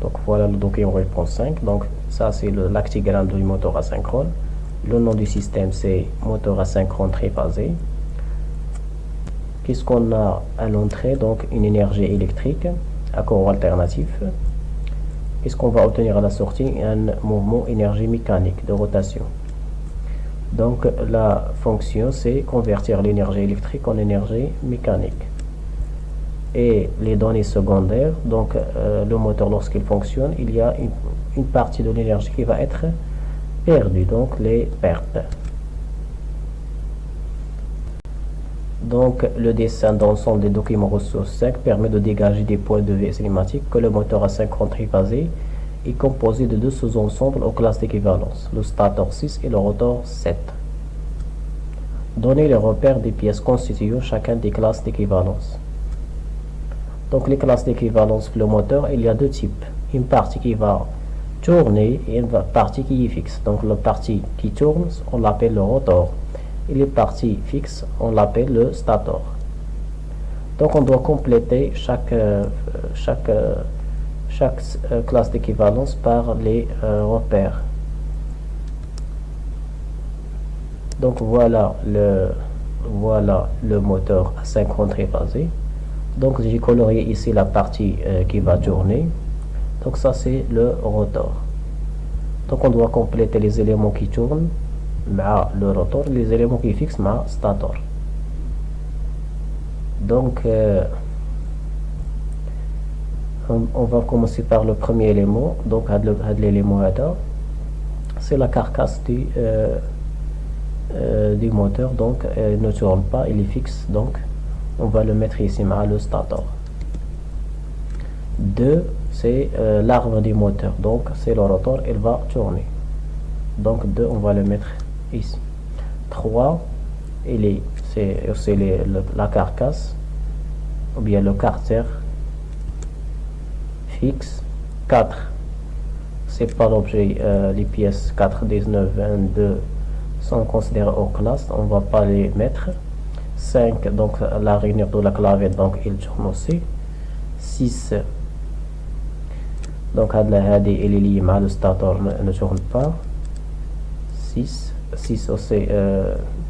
Speaker 1: Donc voilà le document réponse 5. Donc ça c'est l'actigramme du moteur asynchrone. Le nom du système c'est moteur asynchrone triphasé. Qu'est-ce qu'on a à l'entrée? Donc une énergie électrique à courant alternatif. Qu'est-ce qu'on va obtenir à la sortie? Un mouvement énergie mécanique de rotation. Donc la fonction c'est convertir l'énergie électrique en énergie mécanique. Et les données secondaires, donc le moteur lorsqu'il fonctionne, il y a une partie de l'énergie qui va être perdue, donc les pertes. Donc le dessin d'ensemble des documents ressources 5 permet de dégager des points de vue cinématiques que le moteur asynchrone triphasé est composé de deux sous-ensembles aux classes d'équivalence, le stator 6 et le rotor 7. Donnez les repères des pièces constituant chacun des classes d'équivalence. Donc les classes d'équivalence pour le moteur, il y a deux types. Une partie qui va tourner et une partie qui est fixe. Donc la partie qui tourne, on l'appelle le rotor. Et les parties fixes, on l'appelle le stator. Donc on doit compléter chaque classe d'équivalence par les repères. Donc voilà le moteur asynchrone triphasé. Donc j'ai colorié ici la partie qui va tourner. Donc ça c'est le rotor. Donc on doit compléter les éléments qui tournent le rotor, les éléments qui fixent le stator. Donc On va commencer par le premier élément. Donc l'élément c'est la carcasse du moteur. Donc il ne tourne pas, il est fixe. Donc on va le mettre ici à le stator. 2, c'est l'arbre du moteur. Donc c'est le rotor, il va tourner. Donc 2, on va le mettre ici. 3, c'est la carcasse ou bien le carter fixe. 4, c'est pas l'objet, les pièces 4, 19, 22 sont considérées hors classe, on va pas les mettre. 5, donc la rainure de la clavette, donc il tourne aussi. 6, donc هذه il est lié مع le stator, ne tourne pas. 6 aussi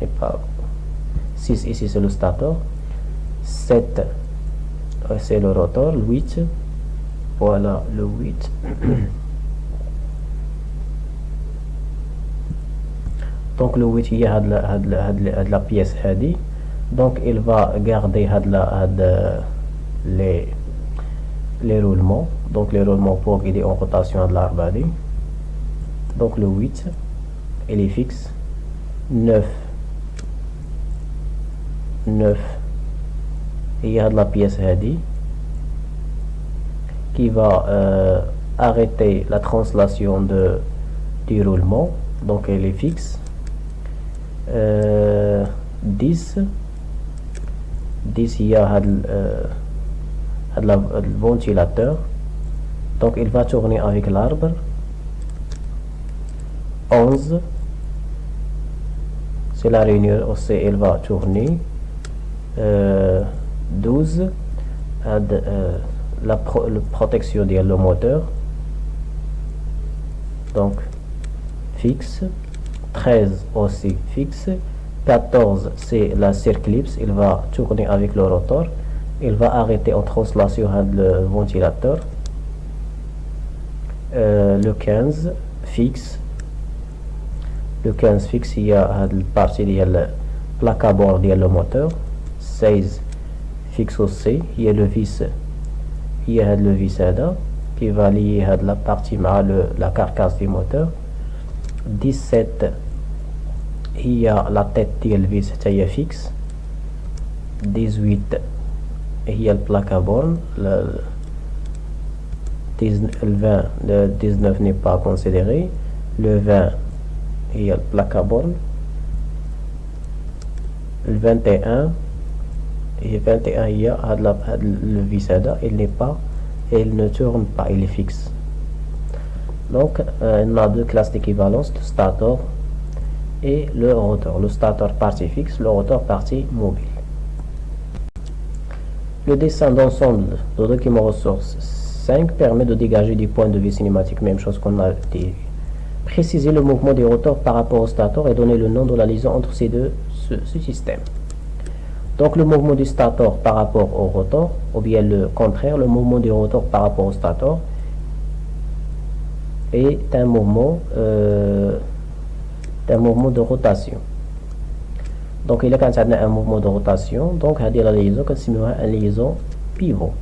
Speaker 1: n'est pas 6 ici, c'est le stator. 7, c'est le rotor. 8, voilà le 8. Donc le 8 il y a la pièce هذه. Donc il va garder les roulements. Donc les roulements pour guider en rotation de l'arbre. Donc le 8, il est fixe. 9, il y a de la pièce هذه qui va arrêter la translation du roulement. Donc elle est fixe. 10, il y a le ventilateur. Donc il va tourner avec l'arbre. 11, c'est la rainure aussi, elle va tourner. 12, la protection de le moteur, donc fixe. 13 aussi fixe. 14, c'est la circlipse, il va tourner avec le rotor, il va arrêter en translation le ventilateur. Le 15 fixe. Le 15 fixe, il y a la partie de la plaque à bord de le moteur. 16 fixe aussi, il y a le vis, qui va lier la partie à la carcasse du moteur. 17, il y a la tête de le vis fixe. 18, il y a le plaque à bord. Le 20, le 19 n'est pas considéré. Le 20, il y a le plaque à bord. Le 21, il y a le vis, il ne tourne pas, il est fixe. Donc on a deux classes d'équivalence, le stator et le rotor. Le stator partie fixe, le rotor partie mobile. Le dessin d'ensemble de document ressources 5 permet de dégager du point de vue cinématique, même chose qu'on a dit. Préciser le mouvement du rotor par rapport au stator et donner le nom de la liaison entre ces deux systèmes. Donc le mouvement du stator par rapport au rotor, ou bien le contraire, le mouvement du rotor par rapport au stator est un mouvement de rotation. Donc il y a quand un mouvement de rotation, donc à dire la liaison que c'est une liaison pivot.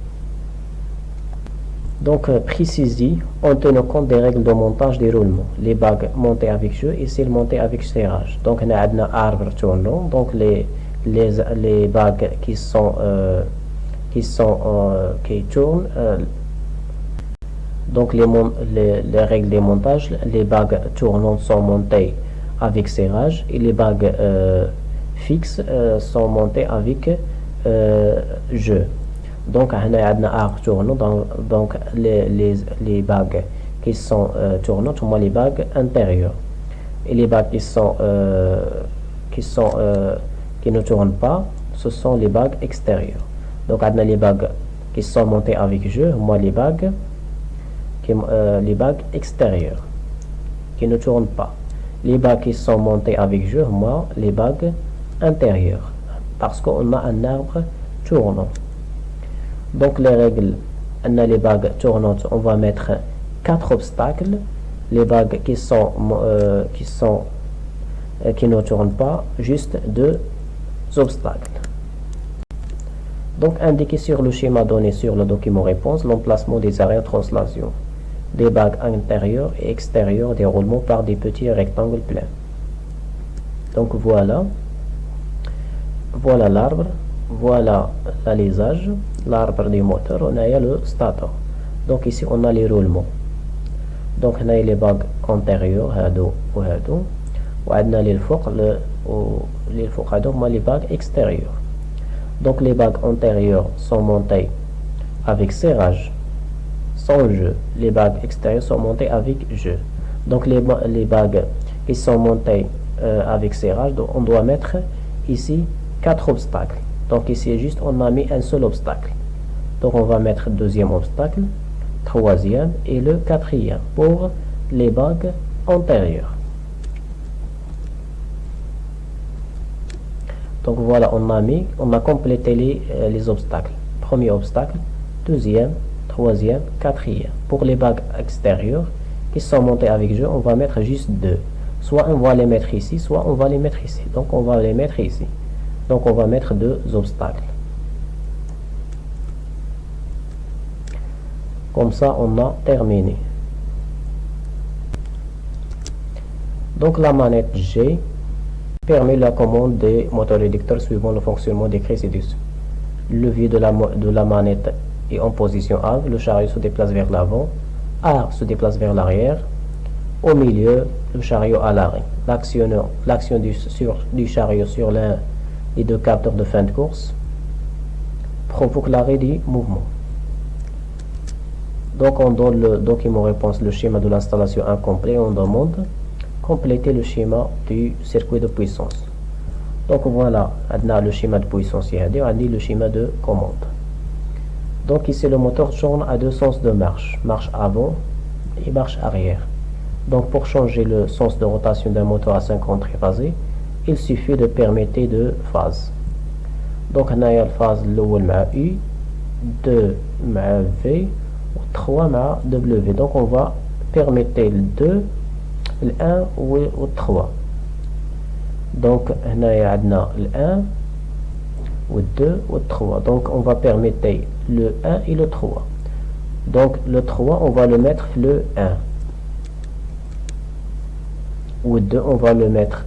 Speaker 1: Donc préciser en tenant compte des règles de montage des roulements, les bagues montées avec jeu et celles montées avec serrage. Donc on a un arbre tournant, donc les bagues qui tournent, donc les règles des montages, les bagues tournantes sont montées avec serrage et les bagues fixes sont montées avec jeu. Donc on a un arbre tournant, donc les bagues qui sont tournantes, moi les bagues intérieures, et les bagues qui ne tournent pas, ce sont les bagues extérieures. Donc on a les bagues qui sont montées avec jeu, moi les bagues extérieures qui ne tournent pas. Les bagues qui sont montées avec jeu, moi les bagues intérieures, parce qu'on a un arbre tournant. Donc les règles, on a les bagues tournantes, on va mettre 4 obstacles. Les bagues qui ne tournent pas, juste 2 obstacles. Donc, indiquer sur le schéma donné sur le document réponse l'emplacement des arrêts en translation, des bagues intérieures et extérieures des roulements par des petits rectangles pleins. Donc, voilà l'arbre, voilà l'alésage, l'arbre du moteur, on a le stator. Donc, ici, on a les roulements. Donc, on a les bagues antérieures, هادو وهادو, وعندنا للفوق les bagues extérieures. Donc les bagues antérieures sont montées avec serrage, sans jeu. Les bagues extérieures sont montées avec jeu. Donc les bagues qui sont montées avec serrage, donc on doit mettre ici 4 obstacles. Donc ici juste on a mis un seul obstacle. Donc on va mettre le deuxième obstacle, troisième et le quatrième pour les bagues antérieures. Donc voilà, on a complété les obstacles. Premier obstacle, deuxième, troisième, quatrième. Pour les bagues extérieures qui sont montées avec jeu, on va mettre juste 2. Soit on va les mettre ici, soit on va les mettre ici. Donc on va les mettre ici. Donc on va mettre 2 obstacles. Comme ça, on a terminé. Donc la manette G permet la commande des moteurs réducteurs suivant le fonctionnement décrit ci-dessus. Le levier de la manette est en position A, le chariot se déplace vers l'avant, A se déplace vers l'arrière, au milieu, le chariot à l'arrêt. L'action du chariot sur l'un des 2 capteurs de fin de course provoque l'arrêt du mouvement. Donc on donne le document réponse, le schéma de l'installation incomplet, on demande compléter le schéma du circuit de puissance. Donc voilà, on a le schéma de puissance et on a le schéma de commande. Donc ici le moteur tourne à 2 sens de marche, marche avant et marche arrière. Donc pour changer le sens de rotation d'un moteur à 50 triphasé, il suffit de permettre 2 phases. Donc on a la phase l'eau مع U, 2 مع V, 3 مع W. Donc on va permettre le 2, le 1 ou le 3. Donc on a le 1, le 2 ou le 3. Donc on va permettre le 1 et le 3. Donc le 3 on va le mettre le 1. Ou 2 on va le mettre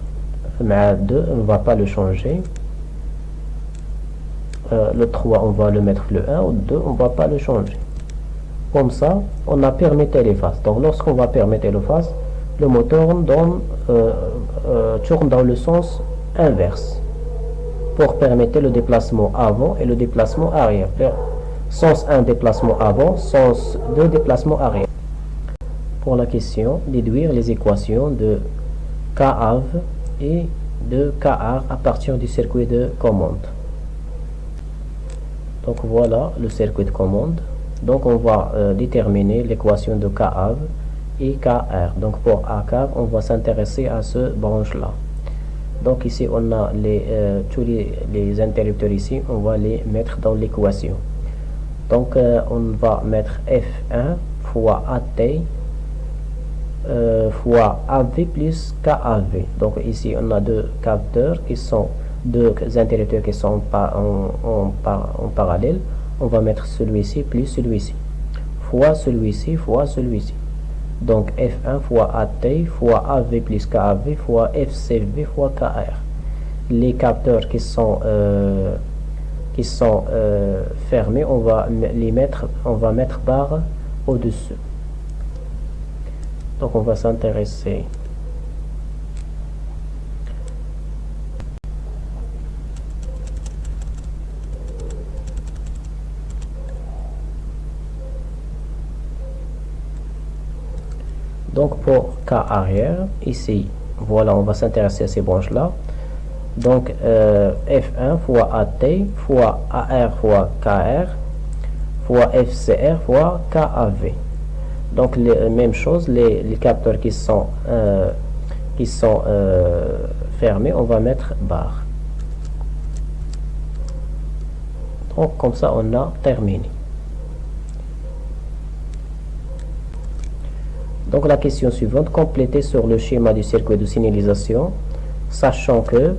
Speaker 1: مع 2, on ne va pas le changer. Le 3 on va le mettre le 1, ou 2 on ne va pas le changer. Comme ça on a permis les phases. Donc lorsqu'on va permettre les phases, le moteur tourne dans le sens inverse pour permettre le déplacement avant et le déplacement arrière. Sens 1 déplacement avant, sens 2 déplacement arrière. Pour la question, déduire les équations de KAV et de KR à partir du circuit de commande. Donc voilà le circuit de commande. Donc on va déterminer l'équation de KAV et KR. Donc pour AKAV, on va s'intéresser à ce branche là. Donc ici on a tous les interrupteurs ici, on va les mettre dans l'équation. Donc on va mettre F1 fois AT fois AV plus KAV. Donc ici on a 2 capteurs qui sont 2 interrupteurs qui sont en parallèle. On va mettre celui-ci plus celui-ci fois celui-ci fois celui-ci. Donc F1 fois AT fois AV plus KAV fois FCV fois KR. Les capteurs qui sont fermés, on va mettre barre au-dessus. Donc on va s'intéresser donc pour K arrière, ici, voilà, on va s'intéresser à ces branches là. Donc F1 fois AT fois AR fois KR fois FCR fois KAV. Donc même chose, les capteurs qui sont fermés, on va mettre barre. Donc comme ça on a terminé. Donc la question suivante, compléter sur le schéma du circuit de signalisation, sachant que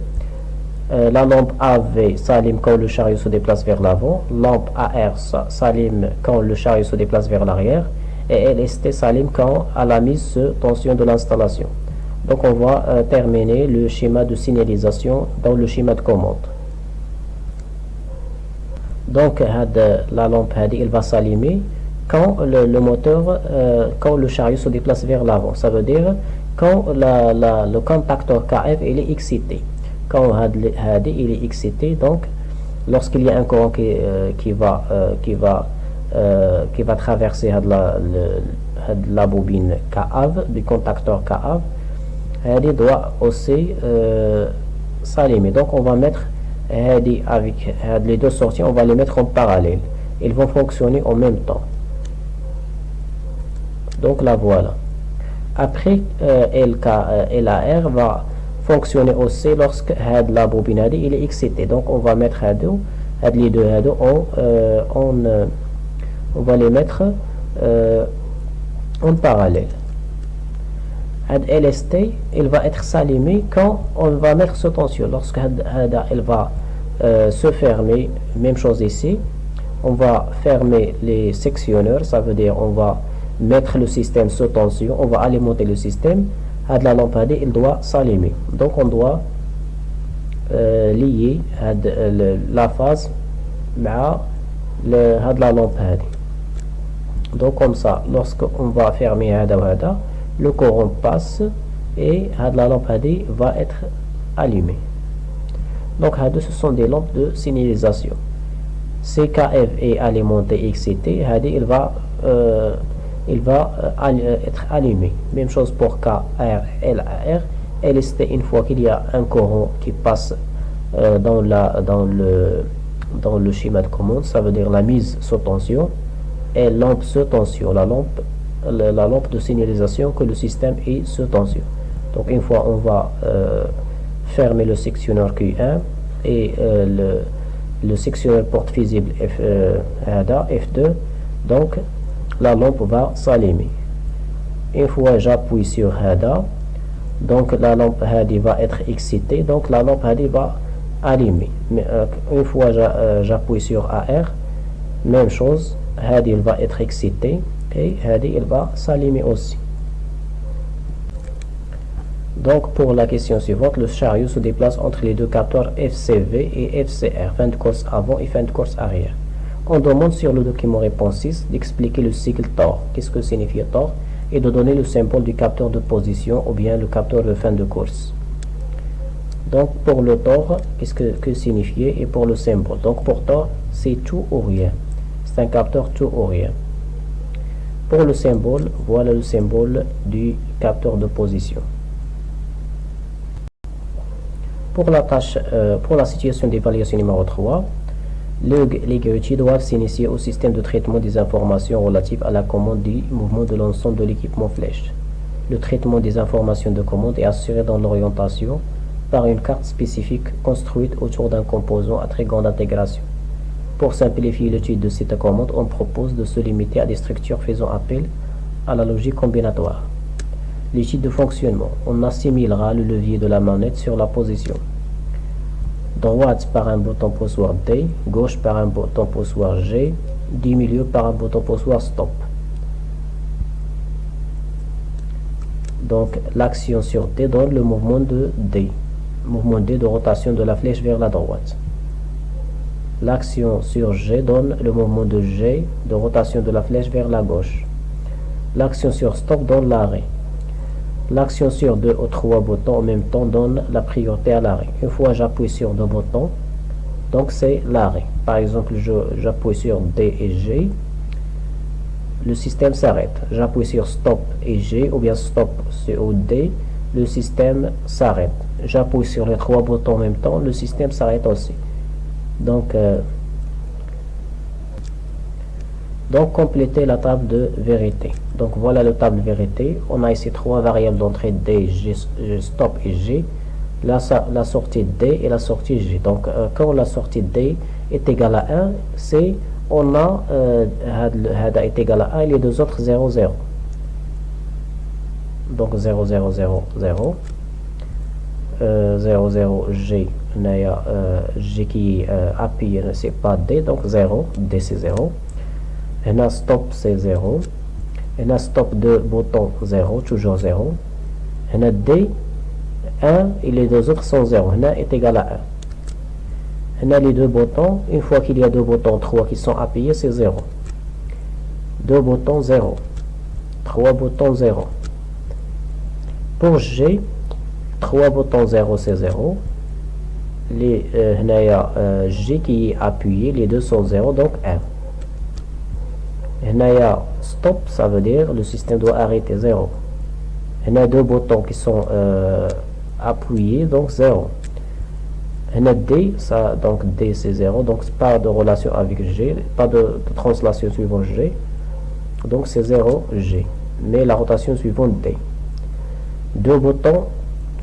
Speaker 1: La lampe AV s'allume quand le chariot se déplace vers l'avant, lampe AR s'allume quand le chariot se déplace vers l'arrière, et LST s'allume quand à la mise sous tension de l'installation. Donc on va terminer le schéma de signalisation dans le schéma de commande. Donc la lampe elle va s'allumer quand le moteur, quand le chariot se déplace vers l'avant. Ça veut dire quand le contacteur KF il est excité. Quand il est excité, donc lorsqu'il y a un courant qui va traverser la bobine KAV, du contacteur KAV, il doit aussi s'allumer. Donc on va mettre avec les deux sorties, on va les mettre en parallèle. Ils vont fonctionner en même temps. Donc la voilà. Après LAR va fonctionner aussi lorsque la bobine il est excité. Donc on va mettre les deux on va les mettre en parallèle. LST il va être s'allumer quand on va mettre sous tension. Lorsque elle va se fermer, même chose ici, on va fermer les sectionneurs, ça veut dire on va mettre le système sous tension, on va alimenter le système. La lampe il doit s'allumer. Donc on doit lier la phase à la lampe. Donc comme ça, lorsqu'on va fermer le courant passe et la lampe va être allumée. Donc ce sont des lampes de signalisation. CKF est alimenté excité, il va être allumé. Même chose pour KR, LAR. LST, une fois qu'il y a un courant qui passe dans le schéma de commande, ça veut dire la mise sous tension, et lampe sous tension, la lampe de signalisation que le système est sous tension. Donc une fois on va fermer le sectionneur Q1 et le sectionneur porte visible F2, donc la lampe va s'allumer. Une fois j'appuie sur HADA, donc la lampe va être excitée, donc la lampe va allumer. Mais une fois j'appuie sur AR, même chose, il va être excité et il va s'allumer aussi. Donc pour la question suivante, le chariot se déplace entre les deux capteurs FCV et FCR, fin de course avant et fin de course arrière. On demande sur le document réponse 6 d'expliquer le cycle TOR, qu'est-ce que signifie TOR, et de donner le symbole du capteur de position ou bien le capteur de fin de course. Donc pour le TOR, qu'est-ce que signifie, et pour le symbole. Donc pour TOR, c'est tout ou rien. C'est un capteur tout ou rien. Pour le symbole, voilà le symbole du capteur de position. Pour la situation d'évaluation numéro 3, les grutiers doivent s'initier au système de traitement des informations relatives à la commande du mouvement de l'ensemble de l'équipement flèche. Le traitement des informations de commande est assuré dans l'orientation par une carte spécifique construite autour d'un composant à très grande intégration. Pour simplifier l'étude de cette commande, on propose de se limiter à des structures faisant appel à la logique combinatoire. L'étude de fonctionnement, on assimilera le levier de la manette sur la position. Droite par un bouton poussoir D, gauche par un bouton poussoir G, du milieu par un bouton poussoir stop. Donc l'action sur D donne le mouvement de D, mouvement D de rotation de la flèche vers la droite. L'action sur G donne le mouvement de G de rotation de la flèche vers la gauche. L'action sur stop donne l'arrêt. L'action sur 2 ou 3 boutons en même temps donne la priorité à l'arrêt. Une fois j'appuie sur 2 boutons, donc c'est l'arrêt. Par exemple, j'appuie sur D et G, le système s'arrête. J'appuie sur stop et G, ou bien stop sur D, le système s'arrête. J'appuie sur les 3 boutons en même temps, le système s'arrête aussi. Donc compléter la table de vérité. Donc voilà la table de vérité. On a ici 3 variables d'entrée D, G, stop et G. La sortie D et la sortie G. Donc quand la sortie D est égale à 1, c'est on a HADA est égal à 1 et les deux autres 0, 0. Donc 0, 0, 0, 0. 0, 0, G G qui appuyé, c'est pas D, donc 0, D c'est 0. Stop c'est 0. Stop de bouton 0, toujours 0. D 1 et les deux autres sont 0. Est égal à 1. Les deux boutons, une fois qu'il y a deux boutons 3 qui sont appuyés, c'est 0. Deux boutons 0. 3 boutons 0. Pour G, 3 boutons 0 c'est 0. G qui est appuyé, les deux sont 0, donc 1. Stop, ça veut dire le système doit arrêter 0. Il y a deux boutons qui sont appuyés, donc 0. D, ça, donc D c'est 0, donc pas de relation avec G, pas de translation suivant G, donc c'est 0 G, mais la rotation suivante D. Deux boutons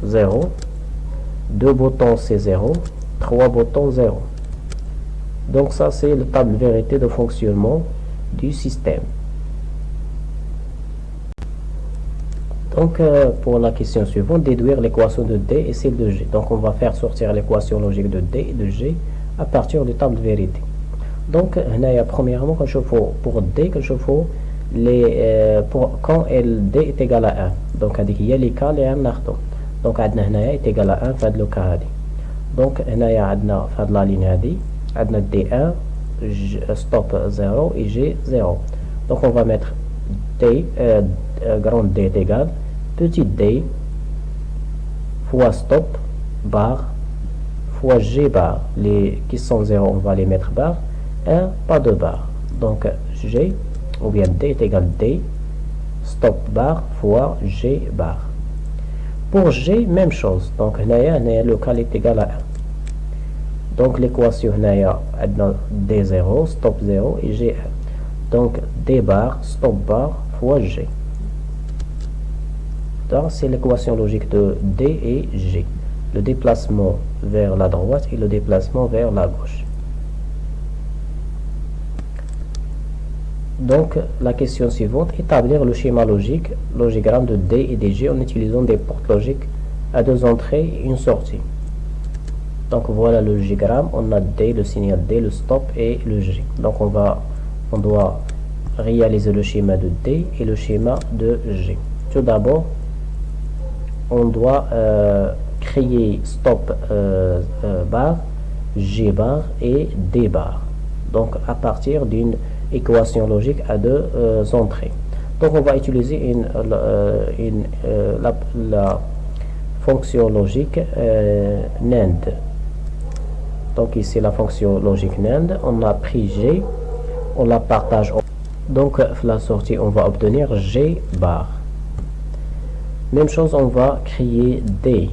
Speaker 1: 0, deux boutons c'est 0, 3 boutons 0. Donc ça c'est la table vérité de fonctionnement du système. Donc pour la question suivante, déduire l'équation de D et celle de G. Donc on va faire sortir l'équation logique de D et de G à partir de table de vérité. Donc premièrement, pour D, quand D est égal à 1. Donc il y a les cas, donc est égal à 1 fait le cas. Donc on a fait la ligne D1, stop 0 et G 0. Donc on va mettre D, grand D est égal petit d fois stop barre fois G bar. Les qui sont 0, on va les mettre barre. 1, pas de barre. Donc G ou bien D est égal D stop bar fois G bar. Pour G, même chose. Donc le cal est égal à 1. Donc l'équation D0, stop 0 et G1. Donc D bar, stop bar fois G. Donc c'est l'équation logique de D et G. Le déplacement vers la droite et le déplacement vers la gauche. Donc la question suivante, établir le schéma logique, logigramme de D et de G en utilisant des portes logiques à deux entrées et une sortie. Donc voilà le logigramme, on a D, le signal D, le stop et le G. Donc on doit réaliser le schéma de D et le schéma de G. Tout d'abord, on doit créer stop bar, G bar et D bar. Donc à partir d'une équation logique à deux entrées. Donc on va utiliser la fonction logique NAND. Donc ici la fonction logique NAND, on a pris G, on la partage. Donc la sortie, on va obtenir G bar. Même chose, on va créer D.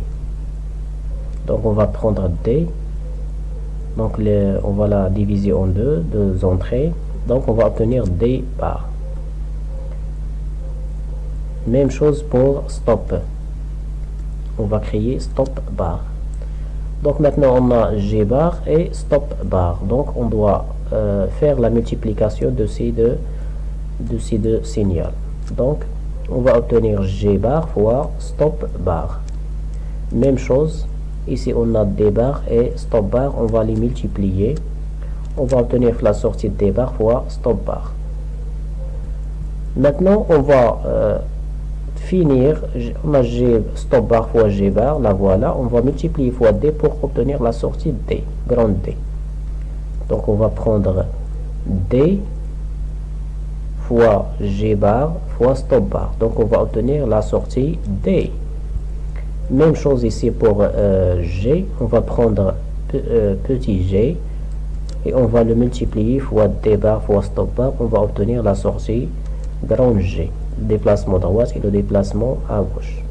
Speaker 1: Donc on va prendre D. Donc on va la diviser en deux entrées. Donc on va obtenir D bar. Même chose pour stop. On va créer stop bar. Donc maintenant on a G bar et stop bar. Donc on doit faire la multiplication de ces deux signaux. Donc on va obtenir G bar fois stop bar. Même chose, ici on a D bar et stop bar, on va les multiplier. On va obtenir la sortie D bar fois stop bar. Maintenant on va finir, on a G stop bar fois G bar, la voilà, on va multiplier fois D pour obtenir la sortie D, grande D. Donc on va prendre D fois G bar fois stop bar. Donc on va obtenir la sortie D. Même chose ici pour G, on va prendre petit G et on va le multiplier fois D bar fois stop bar, on va obtenir la sortie grand G. Le déplacement droite et le déplacement à gauche.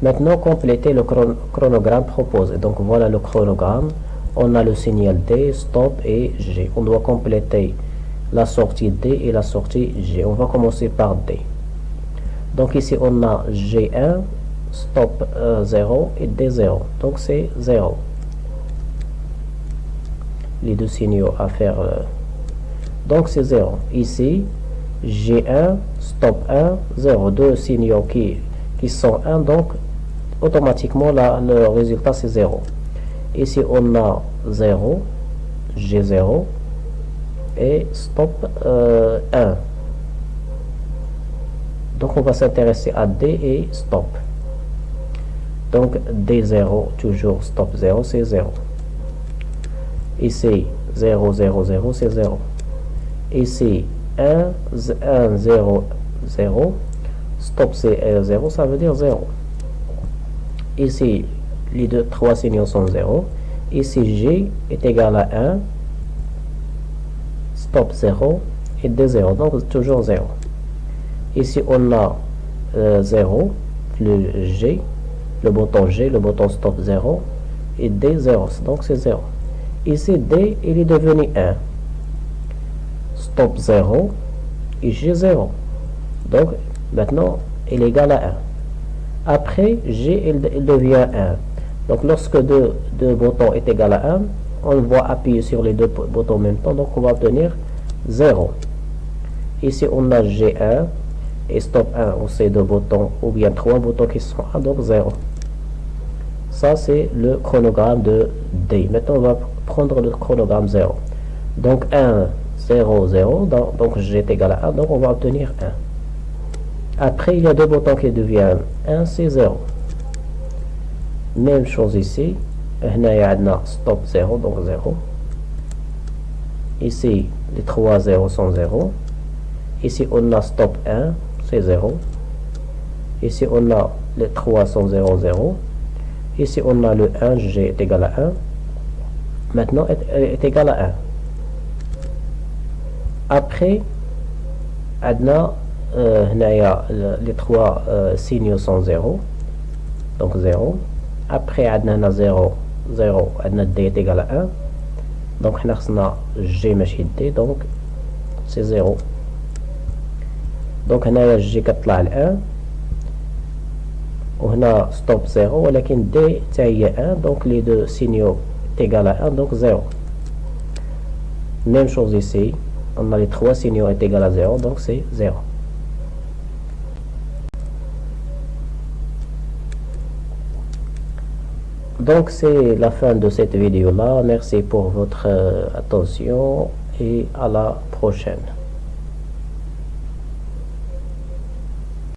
Speaker 1: Maintenant, compléter le chronogramme proposé. Donc voilà le chronogramme. On a le signal D, stop et G. On doit compléter la sortie D et la sortie G. On va commencer par D. Donc ici on a G1, stop 0 et D0. Donc c'est 0. Les deux signaux à faire. Donc c'est 0. Ici, G1, stop 1, 0. Deux signaux qui sont 1, donc automatiquement le résultat c'est 0. Ici on a 0, G0 et stop 1. Donc on va s'intéresser à D et stop. Donc D0, toujours stop 0, c'est 0. Ici 0, 0, 0, c'est 0. Ici 1, 1, 0, 0. Stop c'est 0, ça veut dire 0. Ici, les trois signaux sont 0. Ici, G est égal à 1. Stop 0 et D0, donc toujours 0. Ici, on a 0, le G, le bouton G, le bouton stop 0 et D 0, donc c'est 0. Ici, D, il est devenu 1. Stop 0 et G 0. Donc, maintenant, il est égal à 1. Après, G, il devient 1. Donc, lorsque deux boutons est égal à 1, on va appuyer sur les deux boutons en même temps. Donc, on va obtenir 0. Ici, on a G1 et stop 1 ou ces deux boutons, ou bien trois boutons qui sont 1, donc 0. Ça, c'est le chronogramme de D. Maintenant, on va prendre le chronogramme 0. Donc, 1, 0, 0. Donc, G est égal à 1. Donc, on va obtenir 1. Après, il y a deux boutons qui deviennent 1, c'est 0. Même chose ici. Stop 0, donc 0. Ici, les trois 0 sont 0. Ici, on a stop 1, c'est 0. Ici, on a les 3 sont 0, 0. Ici, on a le 1, G est égal à 1. Maintenant, est égal à 1. Après, les trois signaux sont 0. Donc 0. Après, on a 0, 0. On a D est égal à 1. Donc, on a G ماشي D. Donc, c'est 0. Donc, on a G كتطلع ل 1. وهنا stop 0. ولكن D هي 1. Donc, les deux signaux est égal à 1. Donc, 0. Même chose ici. On a les trois signaux est égal à 0. Donc, c'est 0. Donc c'est la fin de cette vidéo là. Merci pour votre attention et à la prochaine.